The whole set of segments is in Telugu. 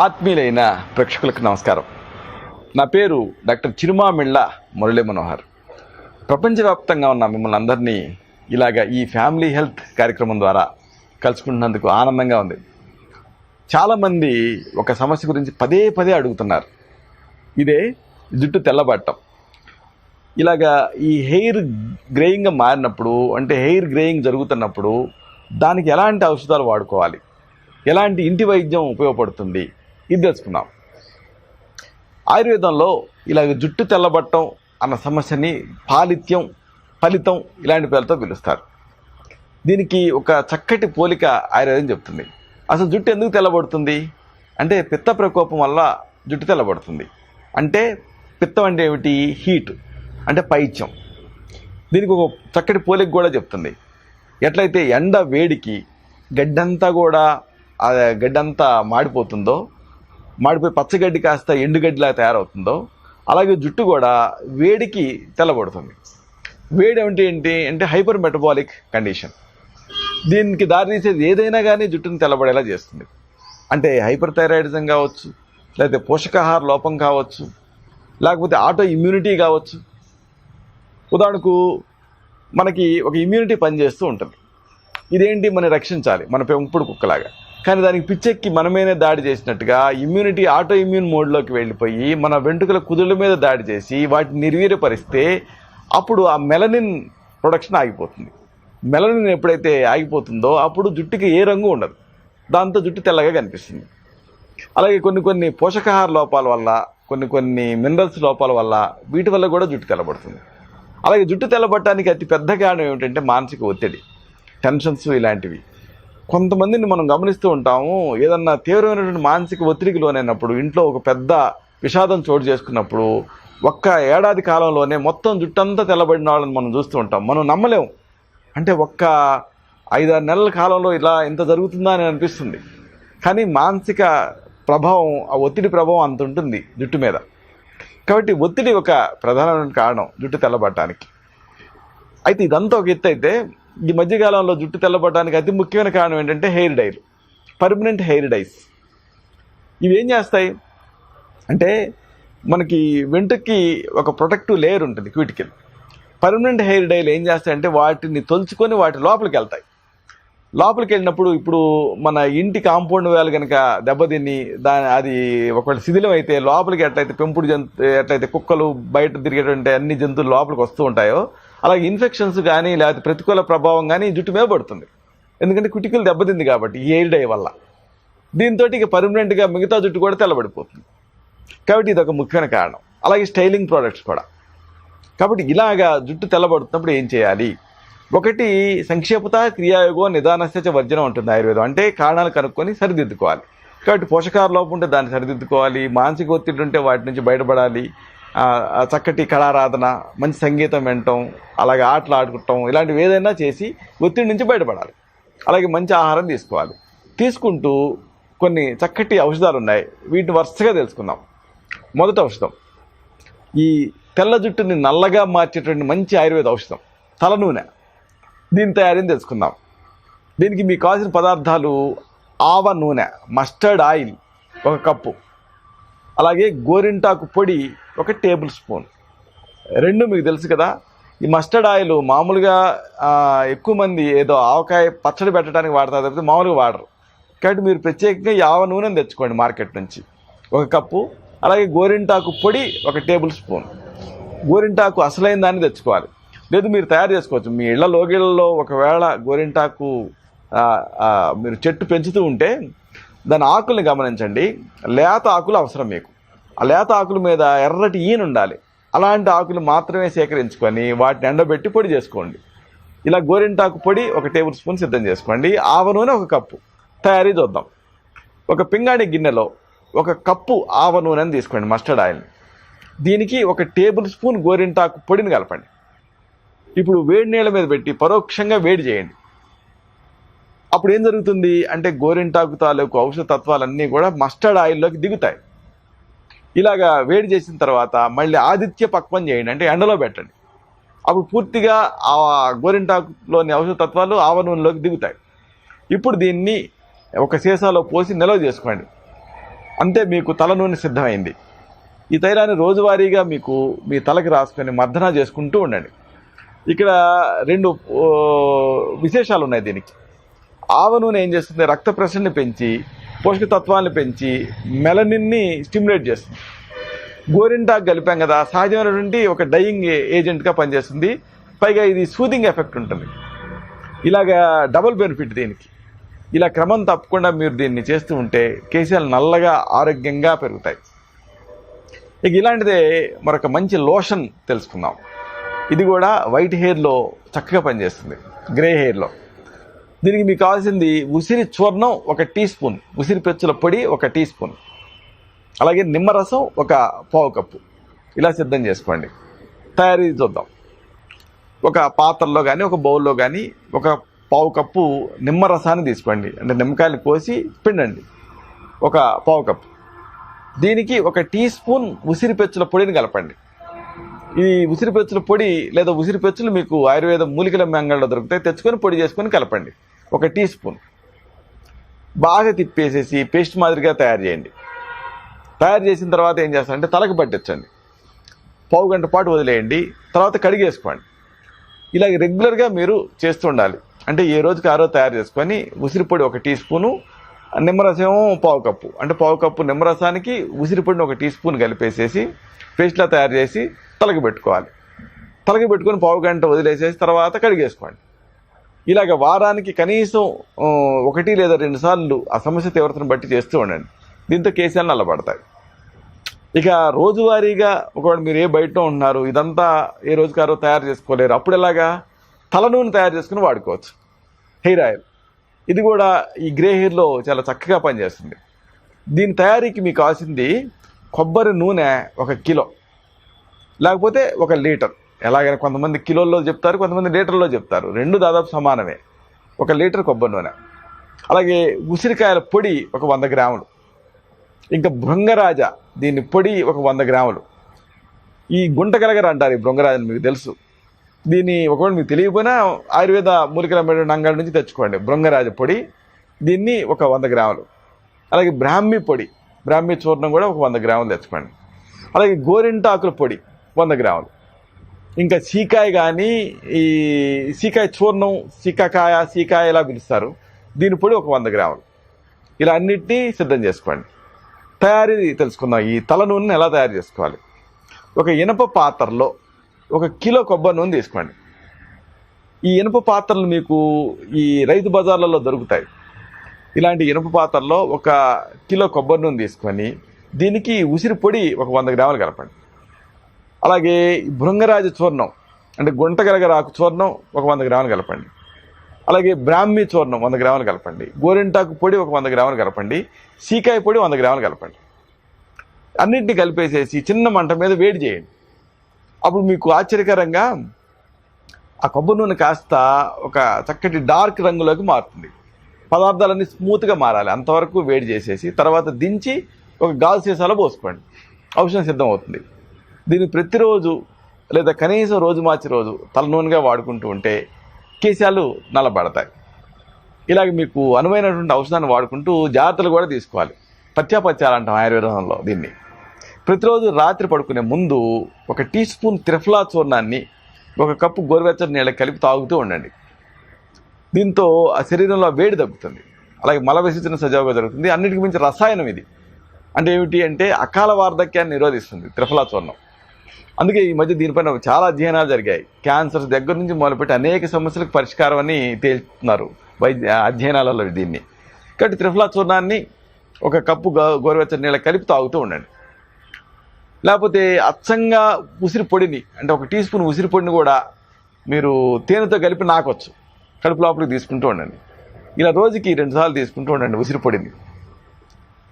ఆత్మీయులైన ప్రేక్షకులకు నమస్కారం. నా పేరు డాక్టర్ చిరుమామిళ్ళ మురళీ మనోహర్. ప్రపంచవ్యాప్తంగా ఉన్న మిమ్మల్ని అందరినీ ఇలాగ ఈ ఫ్యామిలీ హెల్త్ కార్యక్రమం ద్వారా కలుసుకుంటున్నందుకు ఆనందంగా ఉంది. చాలామంది ఒక సమస్య గురించి పదే పదే అడుగుతున్నారు. ఇదే జుట్టు తెల్లబడటం. ఇలాగా ఈ హెయిర్ గ్రేయింగ్గా మారినప్పుడు, అంటే హెయిర్ గ్రేయింగ్ జరుగుతున్నప్పుడు దానికి ఎలాంటి ఔషధాలు వాడుకోవాలి, ఎలాంటి ఇంటి వైద్యం ఉపయోగపడుతుంది, ఇది తెలుసుకుందాం. ఆయుర్వేదంలో ఇలాగ జుట్టు తెల్లబట్టం అన్న సమస్యని ఫలితం ఇలాంటి పేర్లతో పిలుస్తారు. దీనికి ఒక చక్కటి పోలిక ఆయుర్వేదం చెప్తుంది. అసలు జుట్టు ఎందుకు తెల్లబడుతుంది అంటే పిత్త ప్రకోపం వల్ల జుట్టు తెల్లబడుతుంది. అంటే పిత్తం అంటే ఏమిటి? హీట్ అంటే పైత్యం. దీనికి ఒక చక్కటి పోలిక కూడా చెప్తుంది. ఎట్లయితే ఎండ వేడికి గడ్డంతా కూడా ఆ గడ్డంతా మాడిపోయి పచ్చగడ్డి కాస్త ఎండుగడ్డిలా తయారవుతుందో, అలాగే జుట్టు కూడా వేడికి తెల్లబడుతుంది. వేడి అంటే ఏంటి అంటే హైపర్ మెటబాలిక్ కండిషన్. దీనికి దారితీసేది ఏదైనా కానీ జుట్టుని తెల్లబడేలా చేస్తుంది. అంటే హైపర్ థైరాయిడిజం కావచ్చు, లేకపోతే పోషకాహార లోపం కావచ్చు, లేకపోతే ఆటో ఇమ్యూనిటీ కావచ్చు. ఉదాహరణకు మనకి ఒక ఇమ్యూనిటీ పనిచేస్తూ ఉంటుంది. ఇదేంటి? మనం రక్షించాలి, మన పెంపుడు కుక్కలాగా. కానీ దానికి పిచ్చెక్కి మనమేనే దాడి చేసినట్టుగా ఇమ్యూనిటీ ఆటో ఇమ్యూన్ మోడ్లోకి వెళ్ళిపోయి మన వెంట్రుకల కుదుళ్ళ మీద దాడి చేసి వాటిని నిర్వీర్యపరిస్తే అప్పుడు ఆ మెలనిన్ ప్రొడక్షన్ ఆగిపోతుంది. మెలనిన్ ఎప్పుడైతే ఆగిపోతుందో అప్పుడు జుట్టుకి ఏ రంగు ఉండదు. దాంతో జుట్టు తెల్లగా కనిపిస్తుంది. అలాగే కొన్ని పోషకాహార లోపాల వల్ల, కొన్ని మినరల్స్ లోపాల వల్ల, వీటి వల్ల కూడా జుట్టు తెల్లబడుతుంది. అలాగే జుట్టు తెల్లబడటానికి అతి పెద్ద కారణం ఏమిటంటే మానసిక ఒత్తిడి, టెన్షన్స్ ఇలాంటివి. కొంతమందిని మనం గమనిస్తూ ఉంటాము. ఏదన్నా తీవ్రమైనటువంటి మానసిక ఒత్తిడికి లోనైనప్పుడు, ఇంట్లో ఒక పెద్ద విషాదం చోటు చేసుకున్నప్పుడు ఒక్క ఏడాది కాలంలోనే మొత్తం జుట్టంతా తెల్లబడిన వాళ్ళని మనం చూస్తూ ఉంటాం. మనం నమ్మలేము. అంటే ఒక్క 5-6 నెలల కాలంలో ఇంత జరుగుతుందా అని అనిపిస్తుంది. కానీ మానసిక ప్రభావం, ఆ ఒత్తిడి ప్రభావం అంత ఉంటుంది జుట్టు మీద. కాబట్టి ఒత్తిడి ఒక ప్రధానమైన కారణం జుట్టు తెల్లబడటానికి. అయితే ఇదంతా ఒక ఎత్తు అయితే, ఈ మధ్యకాలంలో జుట్టు తెల్లబడడానికి అతి ముఖ్యమైన కారణం ఏంటంటే హెయిర్ డైలు, పర్మనెంట్ హెయిర్ డైస్. ఇవి ఏం చేస్తాయి అంటే, మనకి వెంట్రుకి ఒక ప్రొటెక్టివ్ లేయర్ ఉంటుంది, క్యూటికల్. పర్మనెంట్ హెయిర్ డైలు ఏం చేస్తాయంటే వాటిని తొలుచుకొని వాటి లోపలికి వెళ్తాయి. లోపలికి వెళ్ళినప్పుడు ఇప్పుడు మన ఇంటి కాంపౌండ్ వేలు కనుక దెబ్బతిని అది ఒకవేళ శిథిలం అయితే లోపలికి ఎట్లయితే కుక్కలు బయట తిరిగేటువంటి అన్ని జంతువులు లోపలికి వస్తూ ఉంటాయో, అలాగే ఇన్ఫెక్షన్స్ కానీ లేకపోతే ప్రతికూల ప్రభావం కానీ జుట్టు మీద పడుతుంది. ఎందుకంటే కుటికలు దెబ్బతింది కాబట్టి ఈ హెయిర్ డై వల్ల. దీంతో ఇక పర్మనెంట్గా మిగతా జుట్టు కూడా తెల్లబడిపోతుంది. కాబట్టి ఇది ఒక ముఖ్యమైన కారణం. అలాగే స్టైలింగ్ ప్రోడక్ట్స్ కూడా. కాబట్టి ఇలాగా జుట్టు తెల్లబడుతున్నప్పుడు ఏం చేయాలి? ఒకటి, సంక్షేపత క్రియాయోగో నిదానస్య వర్జనం ఉంటుంది ఆయుర్వేదం. అంటే కారణాలు కనుక్కొని సరిదిద్దుకోవాలి. కాబట్టి పోషకాహార లోపం ఉంటే దాన్ని సరిదిద్దుకోవాలి. మానసిక ఒత్తిడి ఉంటే వాటి నుంచి బయటపడాలి. చక్కటి కళారాధన, మంచి సంగీతం వినటం, అలాగే ఆటలు ఆడుకోవటం, ఇలాంటివి ఏదైనా చేసి ఒత్తిడి నుంచి బయటపడాలి. అలాగే మంచి ఆహారం తీసుకోవాలి. తీసుకుంటూ కొన్ని చక్కటి ఔషధాలు ఉన్నాయి. వీటిని వరుసగా తెలుసుకుందాం. మొదటి ఔషధం, ఈ తెల్ల జుట్టుని నల్లగా మార్చేటువంటి మంచి ఆయుర్వేద ఔషధం తల నూనె. దీని తయారీని తెలుసుకుందాం. దీనికి మీకు కావాల్సిన పదార్థాలు: ఆవ నూనె, మస్టర్డ్ ఆయిల్ 1 కప్పు, అలాగే గోరింటాకు పొడి 1 టేబుల్ స్పూన్. రెండు మీకు తెలుసు కదా. ఈ మస్టర్డ్ ఆయిల్ మామూలుగా ఎక్కువ మంది ఏదో ఆవకాయ పచ్చడి పెట్టడానికి వాడతారు తప్పితే మామూలుగా వాడరు. కాబట్టి మీరు ప్రత్యేకంగా ఈ ఆవ నూనెను తెచ్చుకోండి మార్కెట్ నుంచి, 1 కప్పు. అలాగే గోరింటాకు పొడి 1 టేబుల్ స్పూన్. గోరింటాకు అసలైన దాన్ని తెచ్చుకోవాలి, లేదు మీరు తయారు చేసుకోవచ్చు. మీ ఇళ్ల లోగిళ్ళలో ఒకవేళ గోరింటాకు మీరు చెట్టు పెంచుతూ ఉంటే దాని ఆకుల్ని గమనించండి. లేత ఆకులు అవసరం మీకు. ఆ లేత ఆకుల మీద ఎర్రటి ఈయన ఉండాలి. అలాంటి ఆకులు మాత్రమే సేకరించుకొని వాటిని ఎండబెట్టి పొడి చేసుకోండి. ఇలా గోరింటాకు పొడి 1 టేబుల్ స్పూన్ సిద్ధం చేసుకోండి. ఆవ నూనె 1 కప్పు. తయారీ చూద్దాం. ఒక పింగాణి గిన్నెలో 1 కప్పు ఆవ నూనెని తీసుకోండి, మస్టర్డ్ ఆయిల్. దీనికి 1 టేబుల్ స్పూన్ గోరింటాకు పొడిని కలపండి. ఇప్పుడు వేడి నీళ్ళ మీద పెట్టి పరోక్షంగా వేడి చేయండి. అప్పుడు ఏం జరుగుతుంది అంటే గోరింటాకు తాలూకు ఔషధ తత్వాలన్నీ కూడా మస్టర్డ్ ఆయిల్లోకి దిగుతాయి. ఇలాగా వేడి చేసిన తర్వాత మళ్ళీ ఆదిత్య పక్వం చేయండి, అంటే ఎండలో పెట్టండి. అప్పుడు పూర్తిగా ఆ గోరింటాకులోని ఔషధ తత్వాలు ఆవ నూనెలోకి దిగుతాయి. ఇప్పుడు దీన్ని ఒక సీసాలో పోసి నిల్వ చేసుకోండి. అంతే, మీకు తల నూనె సిద్ధమైంది. ఈ తైలాన్ని రోజువారీగా మీకు మీ తలకి రాసుకొని మర్దన చేసుకుంటూ ఉండండి. ఇక్కడ 2 విశేషాలు ఉన్నాయి దీనికి. ఆవ నూనె ఏం చేస్తుంది? రక్త ప్రెషర్ని పెంచి, పోషకతత్వాన్ని పెంచి, మెలనిన్ని స్టిమ్యులేట్ చేస్తుంది. గోరింటాకు కలిపాం కదా, సహజమైనటువంటి ఒక డయింగ్ ఏజెంట్గా పనిచేస్తుంది. పైగా ఇది సూదింగ్ ఎఫెక్ట్ ఉంటుంది. ఇలాగా డబుల్ బెనిఫిట్ దీనికి. ఇలా క్రమం తప్పకుండా మీరు దీన్ని చేస్తూ ఉంటే కేశాలు నల్లగా ఆరోగ్యంగా పెరుగుతాయి. ఇక ఇలాంటిదే మరొక మంచి లోషన్ తెలుసుకుందాం. ఇది కూడా వైట్ హెయిర్లో చక్కగా పనిచేస్తుంది, గ్రే హెయిర్లో. దీనికి మీకు కావాల్సింది ఉసిరి చూర్ణం 1 టీ స్పూన్, ఉసిరి పెచ్చుల పొడి 1 టీ స్పూన్, అలాగే నిమ్మరసం 1 పావు కప్పు. ఇలా సిద్ధం చేసుకోండి. తయారీ చూద్దాం. ఒక పాత్రలో కానీ ఒక బౌల్లో కానీ 1 పావు కప్పు నిమ్మరసాన్ని తీసుకోండి. అంటే నిమ్మకాయలు కోసి పిండండి, 1 పావు కప్పు. దీనికి 1 టీ స్పూన్ ఉసిరి పెచ్చుల పొడిని కలపండి. ఈ ఉసిరి పెచ్చుల పొడి లేదా ఉసిరి పెచ్చులు మీకు ఆయుర్వేద మూలికల అంగడిలో దొరుకుతాయి, తెచ్చుకొని పొడి చేసుకొని కలపండి. 1 టీ స్పూన్ బాగా తిప్పేసేసి పేస్ట్ మాదిరిగా తయారు చేయండి. తయారు చేసిన తర్వాత ఏం చేస్తారంటే తలకు పట్టించండి, పావు గంట పాటు వదిలేయండి, తర్వాత కడిగేసుకోండి. ఇలా రెగ్యులర్గా మీరు చేస్తూ ఉండాలి. అంటే ఏ రోజుకి ఆ రోజు తయారు చేసుకొని ఉసిరిపొడి 1 టీ స్పూను, నిమ్మరసం పావు కప్పు, అంటే పావు కప్పు నిమ్మరసానికి ఉసిరిపొడిని 1 టీ స్పూన్ కలిపేసేసి పేస్ట్లా తయారు చేసి తలకి పెట్టుకోవాలి. తలకి పెట్టుకొని పావు గంట వదిలేసేసి తర్వాత కడిగేసుకోండి. ఇలాగ వారానికి కనీసం 1 లేదా 2 సార్లు ఆ సమస్య తీవ్రతను బట్టి చేస్తూ ఉండండి. దీంతో కేశాలు నల్లబడతాయి. ఇక రోజువారీగా ఒకవేళ మీరు బయట ఉంటున్నారు, ఇదంతా ఏ రోజుకారో తయారు చేసుకోలేరు, అప్పుడు ఎలాగా తల నూనె తయారు చేసుకుని వాడుకోవచ్చు. హెయిర్ ఆయిల్ ఇది కూడా ఈ గ్రే హెయిర్లో చాలా చక్కగా పనిచేస్తుంది. దీని తయారీకి మీకు కావాల్సింది కొబ్బరి నూనె 1 కిలో, లేకపోతే 1 లీటర్. ఎలాగైనా కొంతమంది కిలోల్లో చెప్తారు, కొంతమంది లీటర్లో చెప్తారు. 2 దాదాపు సమానమే. 1 లీటర్ కొబ్బరి నూనె. అలాగే ఉసిరికాయల పొడి 100 గ్రాములు. ఇంకా భృంగరాజ దీని పొడి 100 గ్రాములు. ఈ గుంటగలగర అంటారు ఈ భృంగరాజని, మీకు తెలుసు. దీన్ని ఒకవేళ మీకు తెలియకపోయినా ఆయుర్వేద మూలికల అంగడి నుంచి తెచ్చుకోండి. భృంగరాజ పొడి, దీన్ని 100 గ్రాములు. అలాగే బ్రాహ్మీ పొడి, బ్రాహ్మీ చూర్ణం కూడా 100 గ్రాములు తెచ్చుకోండి. అలాగే గోరింటాకుల పొడి 100 గ్రాములు. ఇంకా సీకాయ కానీ ఈ సీకాయ చూర్ణం, సీకాయ ఇలా పిలుస్తారు, దీని పొడి 100 గ్రాములు. ఇలా అన్నిటినీ సిద్ధం చేసుకోండి. తయారీ తెలుసుకుందాం. ఈ తల నూనెని ఎలా తయారు చేసుకోవాలి. ఒక ఇనప పాత్రలో 1 కిలో కొబ్బరి నూనె తీసుకోండి. ఈ ఇనుప పాత్రలు మీకు ఈ రైతు బజార్లలో దొరుకుతాయి. ఇలాంటి ఇనుప పాత్రలో 1 కిలో కొబ్బరి నూనె తీసుకొని దీనికి ఉసిరి పొడి 100 గ్రాములు కలపండి. అలాగే భృంగరాజ చూర్ణం అంటే గుంటగలగరాకు చూర్ణం 100 గ్రాములు కలపండి. అలాగే బ్రాహ్మీ చూర్ణం 100 గ్రాములు కలపండి. గోరింటాకు పొడి 100 గ్రాములు కలపండి. సీకాయ పొడి 100 గ్రాములు కలపండి. అన్నింటినీ కలిపేసేసి చిన్న మంట మీద వేడి చేయండి. అప్పుడు మీకు ఆశ్చర్యకరంగా ఆ కొబ్బరి నూనె కాస్త ఒక చక్కటి డార్క్ రంగులోకి మారుతుంది. పదార్థాలన్నీ స్మూత్గా మారాలి, అంతవరకు వేడి చేసేసి తర్వాత దించి ఒక గాజు సీసాలో పోసుకోండి. ఔషధం సిద్ధం అవుతుంది. దీన్ని ప్రతిరోజు లేదా కనీసం రోజు మార్చి రోజు తల నూనెగా వాడుకుంటూ ఉంటే కేశాలు నల్లబడతాయి. ఇలాగ మీకు అనువైనటువంటి ఔషధాన్ని వాడుకుంటూ జాగ్రత్తలు కూడా తీసుకోవాలి. పత్యాపత్యాలు అంటాం ఆయుర్వేదంలో దీన్ని. ప్రతిరోజు రాత్రి పడుకునే ముందు 1 టీ స్పూన్ త్రిఫలా చూర్ణాన్ని 1 కప్పు గోరువెచ్చని నీళ్ళకి కలిపి తాగుతూ ఉండండి. దీంతో ఆ శరీరంలో వేడి తగ్గుతుంది. అలాగే మల విసర్జన సజావుగా జరుగుతుంది. అన్నిటికీ మించి రసాయనం ఇది. అంటే ఏమిటి అంటే అకాల వార్ధక్యాన్ని నిరోధిస్తుంది త్రిఫలా చూర్ణం. అందుకే ఈ మధ్య దీనిపైన చాలా అధ్యయనాలు జరిగాయి. క్యాన్సర్స్ దగ్గర నుంచి మొదలుపెట్టి అనేక సమస్యలకు పరిష్కారం అని తేల్చుతున్నారు అధ్యయనాలలో దీన్ని. కాబట్టి త్రిఫలా చూర్ణాన్ని 1 కప్పు గోరువెచ్చని నీళ్ళకి కలిపి తాగుతూ ఉండండి. లేకపోతే అచ్చంగా ఉసిరి పొడిని అంటే 1 టీ స్పూన్ ఉసిరి పొడిని కూడా మీరు తేనెతో కలిపి నాకొచ్చు కడుపు లోపలికి తీసుకుంటూ ఉండండి. ఇలా రోజుకి 2 సార్లు తీసుకుంటూ ఉండండి ఉసిరి పొడిని.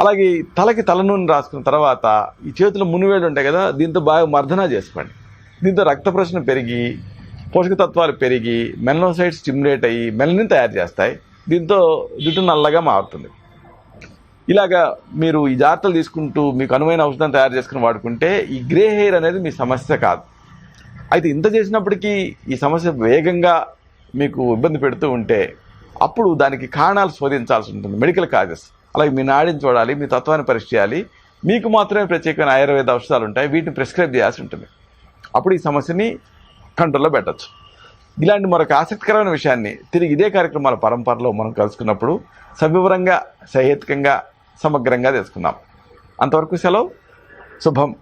అలాగే తలకి తల నూనె రాసుకున్న తర్వాత ఈ చేతుల మునివేళ్ళు ఉంటాయి కదా, దీంతో బాగా మర్దన చేసుకోండి. దీంతో రక్త ప్రసరణ పెరిగి పోషకతత్వాలు పెరిగి మెలనోసైట్స్ స్టిమ్యులేట్ అయ్యి మెలనిన్ తయారు చేస్తాయి. దీంతో జుట్టు నల్లగా మారుతుంది. ఇలాగా మీరు ఈ జాగ్రత్తలు తీసుకుంటూ మీకు అనువైన ఔషధం తయారు చేసుకుని వాడుకుంటే ఈ గ్రే హెయిర్ అనేది మీ సమస్య కాదు. అయితే ఇంత చేసినప్పటికీ ఈ సమస్య వేగంగా మీకు ఇబ్బంది పెడుతూ ఉంటే అప్పుడు దానికి కారణాలు శోధించాల్సి ఉంటుంది, మెడికల్ కాజెస్. అలాగే మీ నాడిని చూడాలి, మీ తత్వాన్ని పరీక్ష చేయాలి. మీకు మాత్రమే ప్రత్యేకమైన ఆయుర్వేద ఔషధాలు ఉంటాయి, వీటిని ప్రిస్క్రైబ్ చేయాల్సి ఉంటుంది. అప్పుడు ఈ సమస్యని కంట్రోల్లో పెట్టచ్చు. ఇలాంటి మరొక ఆసక్తికరమైన విషయాన్ని తిరిగి ఇదే కార్యక్రమాల పరంపరలో మనం కలుసుకున్నప్పుడు సవివరంగా, సహేతుకంగా, సమగ్రంగా తెలుసుకుందాం. అంతవరకు సెలవు. శుభం.